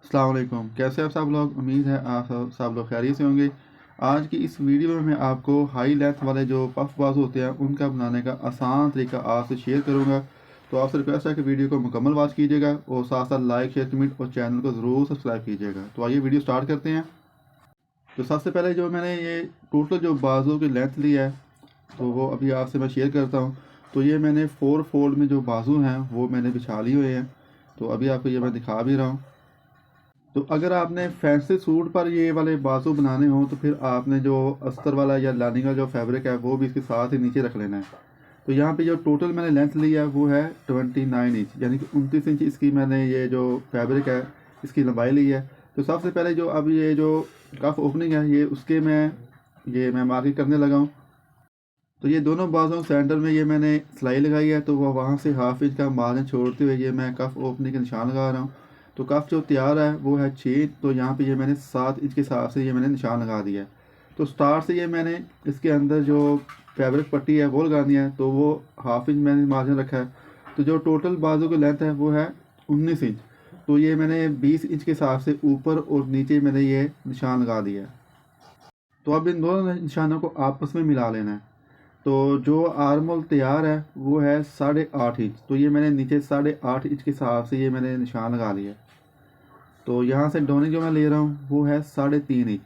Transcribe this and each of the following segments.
अस्सलाम वालेकुम। कैसे आप सब लोग? उम्मीद है आप सब लोग खैरियत से होंगे। आज की इस वीडियो में मैं आपको हाई लेंथ वाले जो पफ बाजू होते हैं उनका बनाने का आसान तरीका आपसे शेयर करूंगा। तो आपसे रिक्वेस्ट है कि वीडियो को मुकम्मल वॉच कीजिएगा और साथ साथ लाइक शेयर कमेंट और चैनल को ज़रूर सब्सक्राइब कीजिएगा। तो आइए वीडियो स्टार्ट करते हैं। तो सबसे पहले जो मैंने ये टोटल जो बाजू की लेंथ ली है तो वो अभी आपसे मैं शेयर करता हूँ। तो ये मैंने 4 फोल्ड में जो बाजू हैं वो मैंने बिछा लिए हुए हैं। तो अभी आपको ये मैं दिखा भी रहा हूँ। तो अगर आपने फैंसी सूट पर ये वाले बाजू बनाने हो तो फिर आपने जो अस्तर वाला या लाइनिंग का जो फैब्रिक है वो भी इसके साथ ही नीचे रख लेना है। तो यहाँ पे जो टोटल मैंने लेंथ ली है वो है 29 इंच, यानी कि 29 इंच इसकी मैंने ये जो फैब्रिक है इसकी लंबाई ली है। तो सबसे पहले जो अब ये जो कफ ओपनिंग है ये उसके मैं मार्किंग करने लगा हूँ। तो ये दोनों बाजों सेंटर में ये मैंने सिलाई लगाई है, तो वह वहाँ से हाफ इंच का मार्जिन छोड़ते हुए ये मैं कफ ओपनिंग के निशान लगा रहा हूँ। तो कफ जो तैयार है वो है 6, तो यहाँ पे ये मैंने 7 इंच के हिसाब से ये मैंने निशान लगा दिया है। तो स्टार्ट से ये मैंने इसके अंदर जो फैब्रिक पट्टी है वो लगानी है, तो वो हाफ इंच मैंने मार्जिन रखा है। तो जो टोटल बाजू की लेंथ है वो है 19 इंच। तो ये मैंने 20 इंच के हिसाब से ऊपर और नीचे मैंने ये निशान लगा दिया है। तो अब इन दोनों निशानों को आपस में मिला लेना है। तो जो आर्म होल तैयार है वो है 8.5 इंच, तो ये मैंने नीचे 8.5 इंच के हिसाब से ये मैंने निशान लगा लिया। तो यहाँ से डोनी जो मैं ले रहा हूँ वो है 3.5 इंच।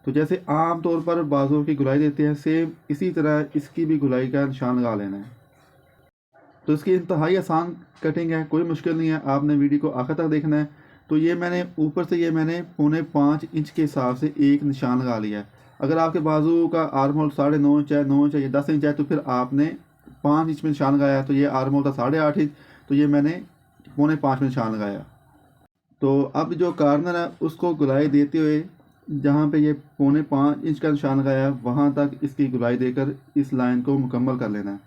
तो जैसे आम तौर पर बाजुओं की गुलाई देते हैं सेम इसी तरह इसकी भी गुलाई का निशान लगा लेना है। तो इसकी इंतहाई आसान कटिंग है, कोई मुश्किल नहीं है, आपने वीडियो को आखिर तक देखना है। तो ये मैंने ऊपर से ये मैंने 4.5 इंच के हिसाब से एक निशान लगा लिया है। अगर आपके बाजू का आर्म होल 9.5 इंच है, 9 इंच है या 10 इंच है तो फिर आपने 5 इंच में निशान लगाया। तो ये आर्म होल था 8.5 इंच, तो ये मैंने 4.5 में निशान लगाया। तो अब जो कार्नर है उसको गुलाई देते हुए जहाँ पे ये 4.5 इंच का निशान लगाया है वहाँ तक इसकी गुलाई देकर इस लाइन को मुकम्मल कर लेना है।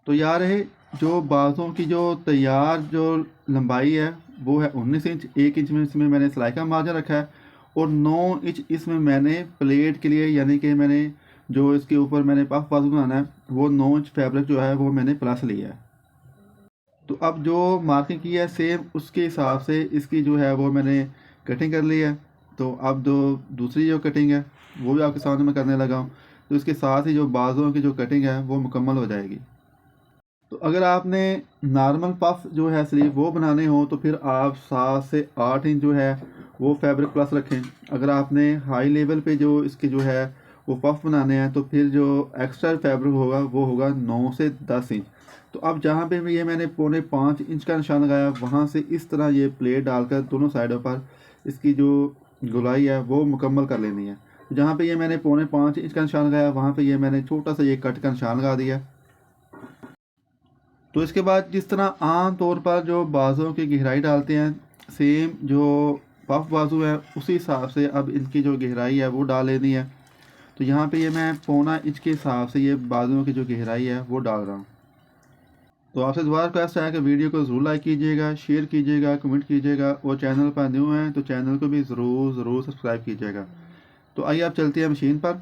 तो यार है जो बाजुओं की जो तैयार जो लंबाई है वो है 19 इंच। 1 इंच में इसमें मैंने सिलाई का मार्जिन रखा है और 9 इंच इसमें मैंने प्लेट के लिए, यानी कि मैंने जो इसके ऊपर मैंने पफ बाजू बनाना है वो 9 इंच फैब्रिक जो है वो मैंने प्लस लिया है। तो अब जो मार्किंग की है सेम उसके हिसाब से इसकी जो है वो मैंने कटिंग कर ली है। तो अब जो दूसरी जो कटिंग है वो भी आपके सामने मैं करने लगा हूँ। तो इसके साथ ही जो बाजुओं की जो कटिंग है वो मुकम्मल हो जाएगी। तो अगर आपने नॉर्मल पफ जो है स्लीव वो बनाने हो तो फिर आप 7 से 8 इंच जो है वो फैब्रिक प्लस रखें। अगर आपने हाई लेवल पे जो इसके जो है वो पफ बनाने हैं तो फिर जो एक्स्ट्रा फैब्रिक होगा वो होगा 9 से 10 इंच। तो अब जहाँ पे भी ये मैंने 4.5 इंच का निशान लगाया वहाँ से इस तरह ये प्लेट डालकर दोनों साइडों पर इसकी जो गुलाई है वो मुकम्मल कर लेनी है। तो जहाँ पे ये मैंने 4.5 इंच का निशान लगाया वहाँ पे ये मैंने छोटा सा ये कट का निशान लगा दिया। तो इसके बाद जिस तरह आम तौर पर जो बाजुओं की गहराई डालते हैं सेम जो पफ बाजू है उसी हिसाब से अब इनकी जो गहराई है वो डाल लेनी है। तो यहाँ पे ये मैं 1.25 इंच के हिसाब से ये बाजुओं की जो गहराई है वो डाल रहा हूँ। तो आपसे दोबारा रिक्वेस्ट है कि वीडियो को ज़रूर लाइक कीजिएगा, शेयर कीजिएगा, कमेंट कीजिएगा और चैनल पर न्यू हैं तो चैनल को भी ज़रूर ज़रूर सब्सक्राइब कीजिएगा। तो आइए आप चलते हैं मशीन पर।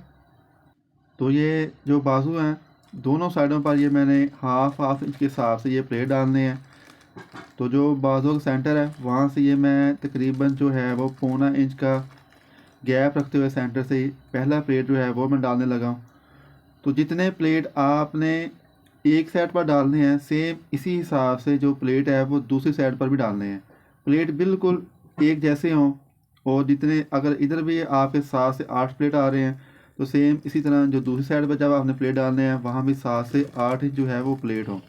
तो ये जो बाजू हैं दोनों साइडों पर ये मैंने हाफ इंच के हिसाब से ये प्लेट डालने हैं। तो जो बाजू का सेंटर है वहाँ से ये मैं तकरीबन जो है वो 1.25 इंच का गैप रखते हुए सेंटर से ही पहला प्लेट जो है वो मैं डालने लगा हूँ। तो जितने प्लेट आपने एक साइड पर डालने हैं सेम इसी हिसाब से जो प्लेट है वो दूसरी साइड पर भी डालने हैं। प्लेट बिल्कुल एक जैसे हों और जितने अगर इधर भी आपके 7 से 8 प्लेट आ रहे हैं तो सेम इसी तरह जो दूसरी साइड पर जब आपने प्लेट डालने हैं वहाँ भी 7 से 8 इंच जो है वो प्लेट हो।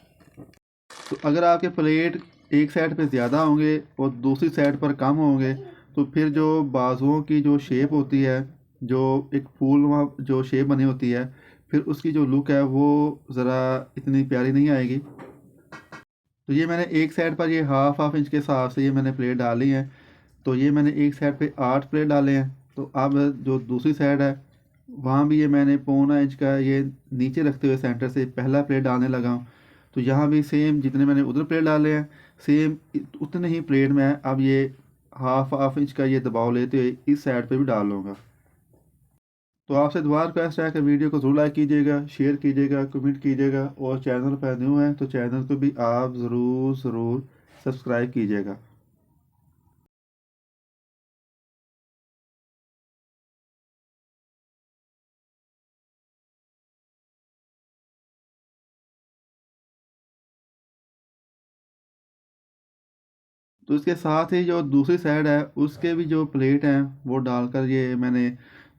तो अगर आपके प्लेट एक साइड पे ज़्यादा होंगे और दूसरी साइड पर कम होंगे तो फिर जो बाजुओं की जो शेप होती है, जो एक फूल वहाँ जो शेप बनी होती है, फिर उसकी जो लुक है वो ज़रा इतनी प्यारी नहीं आएगी। तो ये मैंने एक साइड पर ये हाफ इंच के हिसाब से ये मैंने प्लेट डाली है। तो ये मैंने एक साइड पे 8 प्लेट डाले हैं। तो अब जो दूसरी साइड है वहाँ भी ये मैंने 1.25 इंच का ये नीचे रखते हुए सेंटर से पहला प्लेट डालने लगा हूँ। तो यहाँ भी सेम जितने मैंने उधर प्लेट डाले हैं सेम उतने ही प्लेट में अब ये हाफ इंच का ये दबाव लेते हुए इस साइड पे भी डाल लूँगा। तो आपसे दोबारा रिक्वेस्ट है कि वीडियो को ज़रूर लाइक कीजिएगा, शेयर कीजिएगा, कमेंट कीजिएगा और चैनल पर न्यू हैं तो चैनल को भी आप ज़रूर ज़रूर सब्सक्राइब कीजिएगा। तो इसके साथ ही जो दूसरी साइड है उसके भी जो प्लेट हैं वो डालकर ये मैंने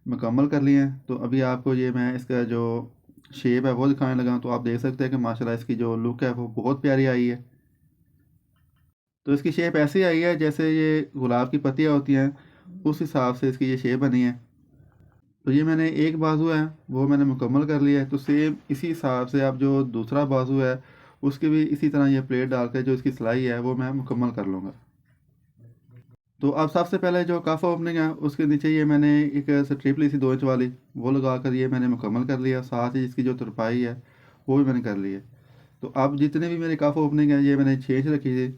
मुकम्मल कर लिए हैं। तो अभी आपको ये मैं इसका जो शेप है वो दिखाने लगा हूं। तो आप देख सकते हैं कि माशाल्लाह इसकी जो लुक है वो बहुत प्यारी आई है। तो इसकी शेप ऐसी आई है जैसे ये गुलाब की पत्तियाँ होती हैं, उस हिसाब से इसकी ये शेप बनी है। तो ये मैंने एक बाजू है वो मैंने मुकम्मल कर लिया है। तो सेम इसी हिसाब से अब जो दूसरा बाजू है उसके भी इसी तरह ये प्लेट डाल कर जो इसकी सिलाई है वो मैं मुकम्मल कर लूँगा। तो अब सबसे पहले जो कफ ओपनिंग है उसके नीचे ये मैंने एक स्ट्रिप ली थी 2 इंच वाली, वो लगा कर ये मैंने मुकम्मल कर लिया। साथ ही इसकी जो तुरपाई है वो भी मैंने कर ली है। तो अब जितने भी मेरे कफ ओपनिंग है ये मैंने 6 इंच रखी थी।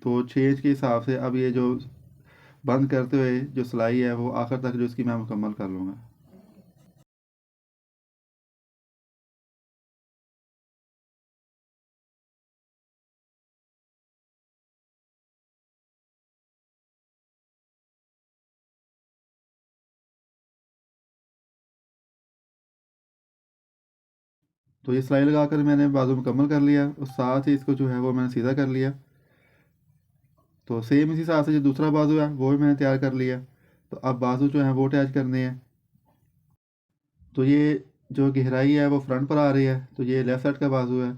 तो 6 इंच के हिसाब से अब ये जो बंद करते हुए जो सिलाई है वो आखिर तक जो इसकी मैं मुकम्मल कर लूँगा। तो ये सिलाई लगाकर मैंने बाजू मुकम्मल कर लिया और साथ ही इसको जो है वो मैंने सीधा कर लिया। तो सेम इसी हिसाब से जो दूसरा बाजू है वो भी मैंने तैयार कर लिया। तो अब बाजू जो है वो अटैच करने हैं। तो ये जो गहराई है वो फ्रंट पर आ रही है, तो ये लेफ़्ट साइड का बाजू है।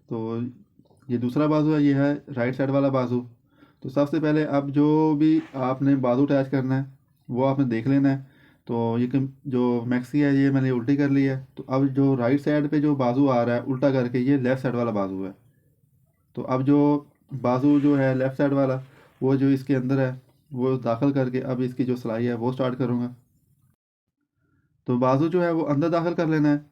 तो ये दूसरा बाजू है, ये है राइट साइड वाला बाजू। तो सबसे पहले अब जो भी आपने बाजू अटैच करना है वो आपने देख लेना है। तो ये जो मैक्सी है ये मैंने उल्टी कर ली है। तो अब जो राइट साइड पे जो बाजू आ रहा है उल्टा करके ये लेफ़्ट साइड वाला बाजू है। तो अब जो बाजू जो है लेफ़्ट साइड वाला वो जो इसके अंदर है वो दाखिल करके अब इसकी जो सिलाई है वो स्टार्ट करूँगा। तो बाजू जो है वो अंदर दाखिल कर लेना है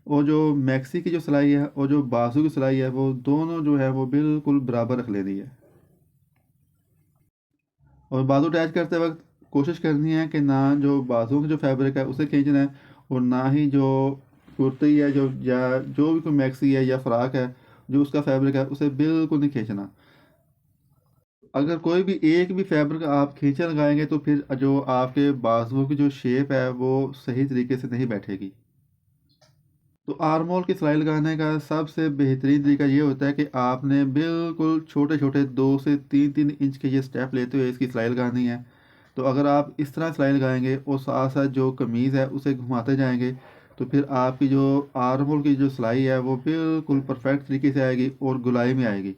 और जो मैक्सी की जो सिलाई है और जो बाजू की सिलाई है वो दोनों जो है वो बिल्कुल बराबर रख लेनी है। और बाजू अटैच करते वक्त कोशिश करनी है कि ना जो बाजुओं की जो फैब्रिक है उसे खींचना है और ना ही जो कुर्ती है जो या जो भी कोई मैक्सी है या फ़्राक है जो उसका फैब्रिक है उसे बिल्कुल नहीं खींचना। अगर कोई भी एक भी फैब्रिक आप खींचे लगाएंगे तो फिर जो आपके बाजुओं की जो शेप है वो सही तरीके से नहीं बैठेगी। तो आर्म होल की सिलाई लगाने का सबसे बेहतरीन तरीका ये होता है कि आपने बिल्कुल छोटे छोटे 2 से 3 इंच के ये स्टेप लेते हुए इसकी सिलाई लगानी है। तो अगर आप इस तरह सिलाई लगाएंगे और साथ साथ जो कमीज़ है उसे घुमाते जाएंगे तो फिर आपकी जो आर्म होल की जो सिलाई है वो बिल्कुल परफेक्ट तरीके से आएगी और गुलाई में आएगी।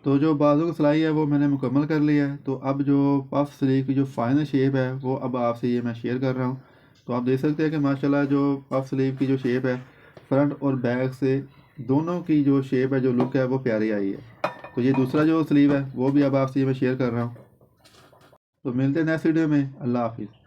तो जो बाजू की सिलाई है वो मैंने मुकम्मल कर लिया है। तो अब जो पफ स्लीव की जो फाइनल शेप है वो अब आपसे ये मैं शेयर कर रहा हूँ। तो आप देख सकते हैं कि माशाल्लाह जो पफ स्लीव की जो शेप है फ्रंट और बैक से दोनों की जो शेप है जो लुक है वो प्यारी आई है। तो ये दूसरा जो स्लीव है वो भी अब आपसे ये मैं शेयर कर रहा हूँ। तो मिलते हैं नेक्स्ट वीडियो में। अल्लाह हाफिज़।